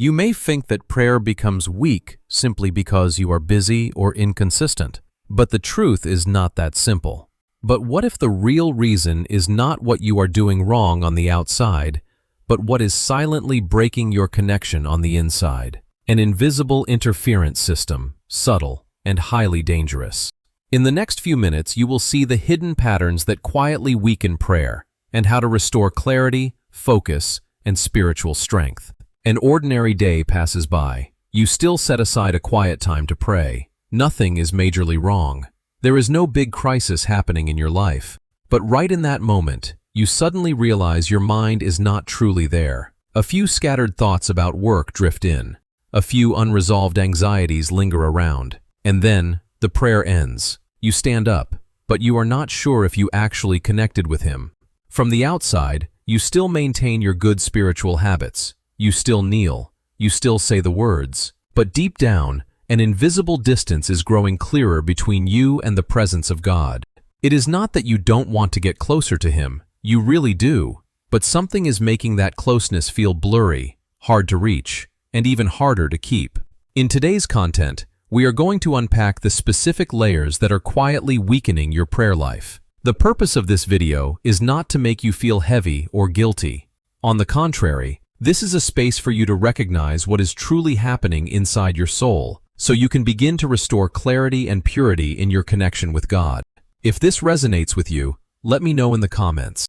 You may think that prayer becomes weak simply because you are busy or inconsistent, but the truth is not that simple. But what if the real reason is not what you are doing wrong on the outside, but what is silently breaking your connection on the inside? An invisible interference system, subtle and highly dangerous. In the next few minutes, you will see the hidden patterns that quietly weaken prayer and how to restore clarity, focus, and spiritual strength. An ordinary day passes by. You still set aside a quiet time to pray. Nothing is majorly wrong. There is no big crisis happening in your life. But right in that moment, you suddenly realize your mind is not truly there. A few scattered thoughts about work drift in. A few unresolved anxieties linger around. And then, the prayer ends. You stand up, but you are not sure if you actually connected with Him. From the outside, you still maintain your good spiritual habits. You still kneel. You still say the words. But deep down, an invisible distance is growing clearer between you and the presence of God. It is not that you don't want to get closer to Him. You really do. But something is making that closeness feel blurry, hard to reach, and even harder to keep. In today's content, we are going to unpack the specific layers that are quietly weakening your prayer life. The purpose of this video is not to make you feel heavy or guilty. On the contrary, this is a space for you to recognize what is truly happening inside your soul, so you can begin to restore clarity and purity in your connection with God. If this resonates with you, let me know in the comments.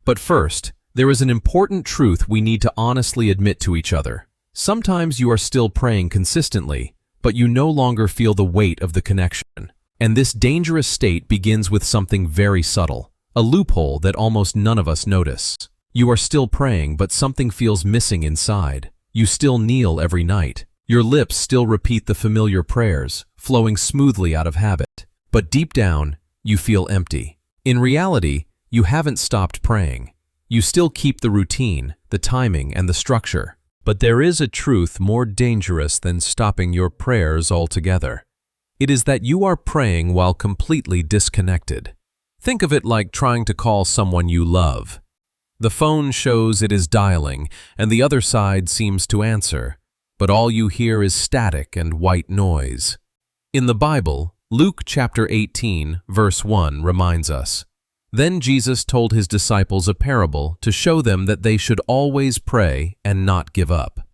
But first, there is an important truth we need to honestly admit to each other. Sometimes you are still praying consistently, but you no longer feel the weight of the connection. And this dangerous state begins with something very subtle, a loophole that almost none of us notice. You are still praying, but something feels missing inside. You still kneel every night. Your lips still repeat the familiar prayers, flowing smoothly out of habit. But deep down, you feel empty. In reality, you haven't stopped praying. You still keep the routine, the timing, and the structure. But there is a truth more dangerous than stopping your prayers altogether. It is that you are praying while completely disconnected. Think of it like trying to call someone you love. The phone shows it is dialing, and the other side seems to answer, but all you hear is static and white noise. In the Bible, Luke chapter 18, verse 1 reminds us, "Then Jesus told his disciples a parable to show them that they should always pray and not give up."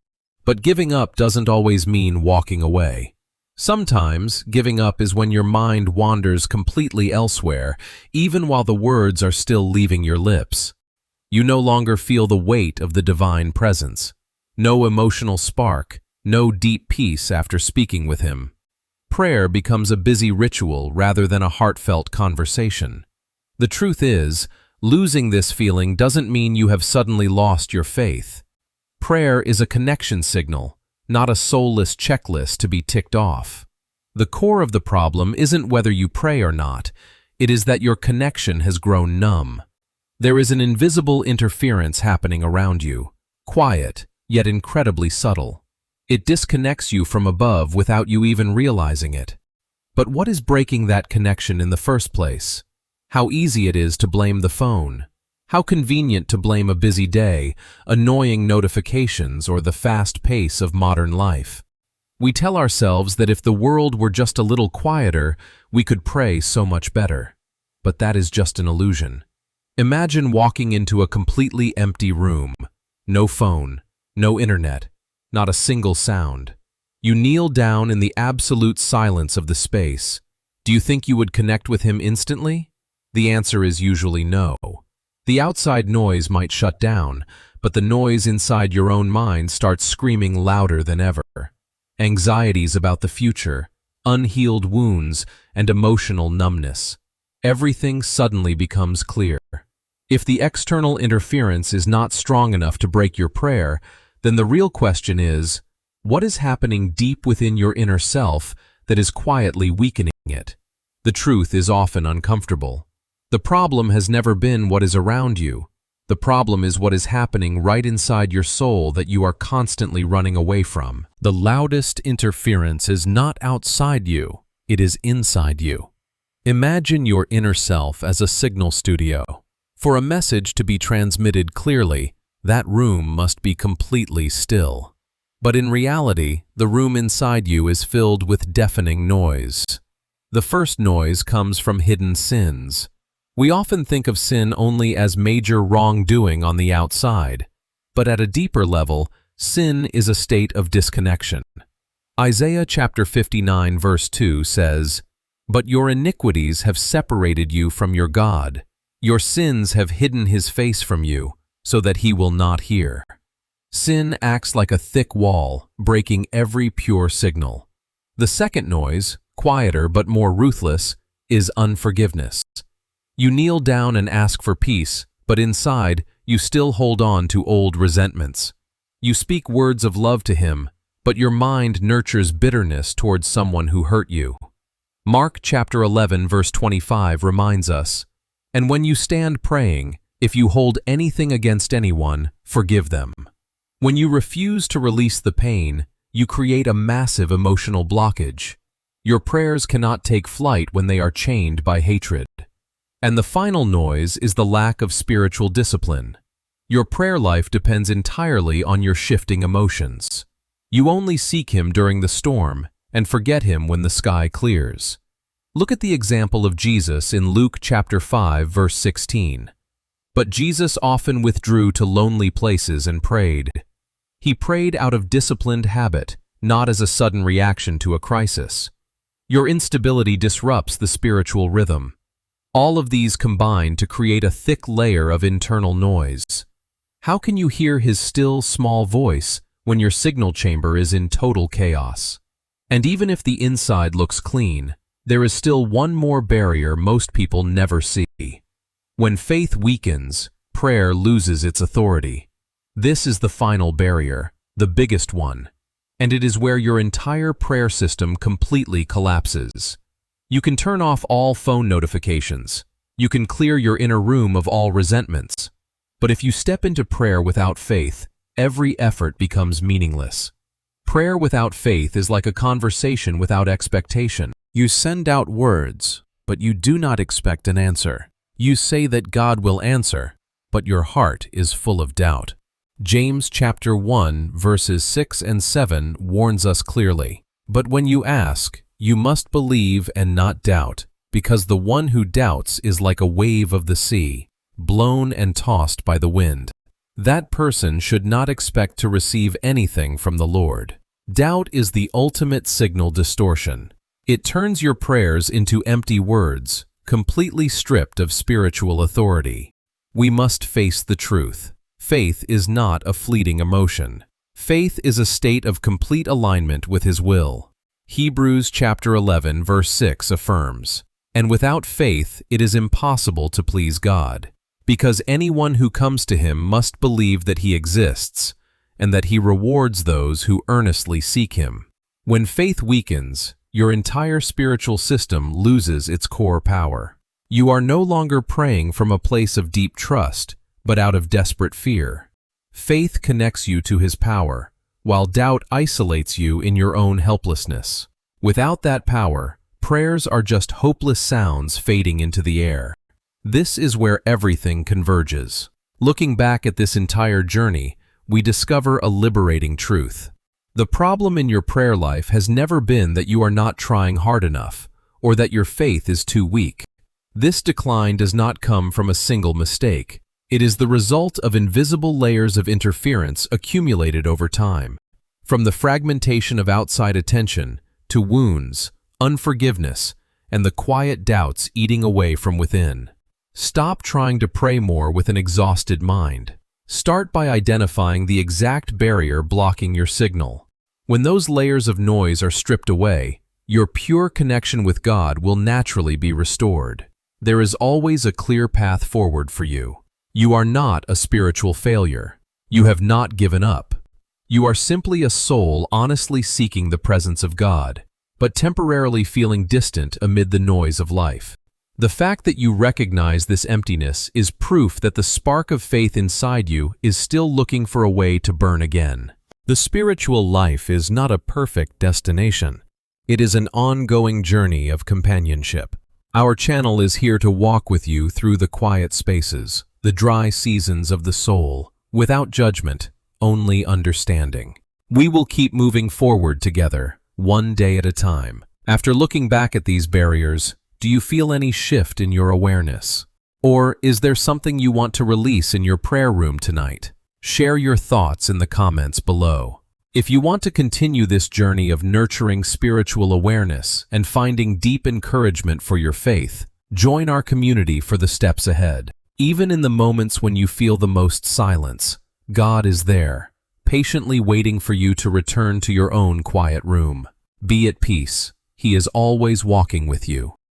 But giving up doesn't always mean walking away. Sometimes, giving up is when your mind wanders completely elsewhere, even while the words are still leaving your lips. You no longer feel the weight of the divine presence. No emotional spark, no deep peace after speaking with Him. Prayer becomes a busy ritual rather than a heartfelt conversation. The truth is, losing this feeling doesn't mean you have suddenly lost your faith. Prayer is a connection signal, not a soulless checklist to be ticked off. The core of the problem isn't whether you pray or not, it is that your connection has grown numb. There is an invisible interference happening around you, quiet, yet incredibly subtle. It disconnects you from above without you even realizing it. But what is breaking that connection in the first place? How easy it is to blame the phone. How convenient to blame a busy day, annoying notifications, or the fast pace of modern life. We tell ourselves that if the world were just a little quieter, we could pray so much better. But that is just an illusion. Imagine walking into a completely empty room. No phone, no internet, not a single sound. You kneel down in the absolute silence of the space. Do you think you would connect with Him instantly? The answer is usually no. The outside noise might shut down, but the noise inside your own mind starts screaming louder than ever. Anxieties about the future, unhealed wounds, and emotional numbness. Everything suddenly becomes clear. If the external interference is not strong enough to break your prayer, then the real question is, what is happening deep within your inner self that is quietly weakening it? The truth is often uncomfortable. The problem has never been what is around you. The problem is what is happening right inside your soul that you are constantly running away from. The loudest interference is not outside you, it is inside you. Imagine your inner self as a signal studio. For a message to be transmitted clearly, that room must be completely still. But in reality, the room inside you is filled with deafening noise. The first noise comes from hidden sins. We often think of sin only as major wrongdoing on the outside, but at a deeper level, sin is a state of disconnection. Isaiah chapter 59 verse 2 says, "But your iniquities have separated you from your God. Your sins have hidden his face from you, so that he will not hear." Sin acts like a thick wall, breaking every pure signal. The second noise, quieter but more ruthless, is unforgiveness. You kneel down and ask for peace, but inside, you still hold on to old resentments. You speak words of love to him, but your mind nurtures bitterness towards someone who hurt you. Mark chapter 11 verse 25 reminds us, "And when you stand praying, if you hold anything against anyone, forgive them." When you refuse to release the pain, you create a massive emotional blockage. Your prayers cannot take flight when they are chained by hatred. And the final noise is the lack of spiritual discipline. Your prayer life depends entirely on your shifting emotions. You only seek him during the storm and forget him when the sky clears. Look at the example of Jesus in Luke chapter 5 verse 16. But Jesus often withdrew to lonely places and prayed. He prayed out of disciplined habit, not as a sudden reaction to a crisis. Your instability disrupts the spiritual rhythm. All of these combine to create a thick layer of internal noise. How can you hear his still, small voice when your signal chamber is in total chaos? And even if the inside looks clean, there is still one more barrier most people never see. When faith weakens, prayer loses its authority. This is the final barrier, the biggest one, and it is where your entire prayer system completely collapses. You can turn off all phone notifications. You can clear your inner room of all resentments. But if you step into prayer without faith, every effort becomes meaningless. Prayer without faith is like a conversation without expectation. You send out words, but you do not expect an answer. You say that God will answer, but your heart is full of doubt. James chapter 1 verses 6 and 7 warns us clearly. But when you ask, you must believe and not doubt, because the one who doubts is like a wave of the sea, blown and tossed by the wind. That person should not expect to receive anything from the Lord. Doubt is the ultimate signal distortion. It turns your prayers into empty words, completely stripped of spiritual authority. We must face the truth. Faith is not a fleeting emotion. Faith is a state of complete alignment with his will. Hebrews chapter 11 verse 6 affirms, "And without faith it is impossible to please God, because anyone who comes to him must believe that he exists, and that he rewards those who earnestly seek him." When faith weakens, your entire spiritual system loses its core power. You are no longer praying from a place of deep trust, but out of desperate fear. Faith connects you to his power, while doubt isolates you in your own helplessness. Without that power, prayers are just hopeless sounds fading into the air. This is where everything converges. Looking back at this entire journey, we discover a liberating truth. The problem in your prayer life has never been that you are not trying hard enough, or that your faith is too weak. This decline does not come from a single mistake. It is the result of invisible layers of interference accumulated over time. From the fragmentation of outside attention, to wounds, unforgiveness, and the quiet doubts eating away from within. Stop trying to pray more with an exhausted mind. Start by identifying the exact barrier blocking your signal. When those layers of noise are stripped away, your pure connection with God will naturally be restored. There is always a clear path forward for you. You are not a spiritual failure. You have not given up. You are simply a soul honestly seeking the presence of God, but temporarily feeling distant amid the noise of life. The fact that you recognize this emptiness is proof that the spark of faith inside you is still looking for a way to burn again. The spiritual life is not a perfect destination. It is an ongoing journey of companionship. Our channel is here to walk with you through the quiet spaces, the dry seasons of the soul, without judgment, only understanding. We will keep moving forward together, one day at a time. After looking back at these barriers, do you feel any shift in your awareness? Or is there something you want to release in your prayer room tonight? Share your thoughts in the comments below. If you want to continue this journey of nurturing spiritual awareness and finding deep encouragement for your faith, join our community for the steps ahead. Even in the moments when you feel the most silence, God is there, patiently waiting for you to return to your own quiet room. Be at peace. He is always walking with you.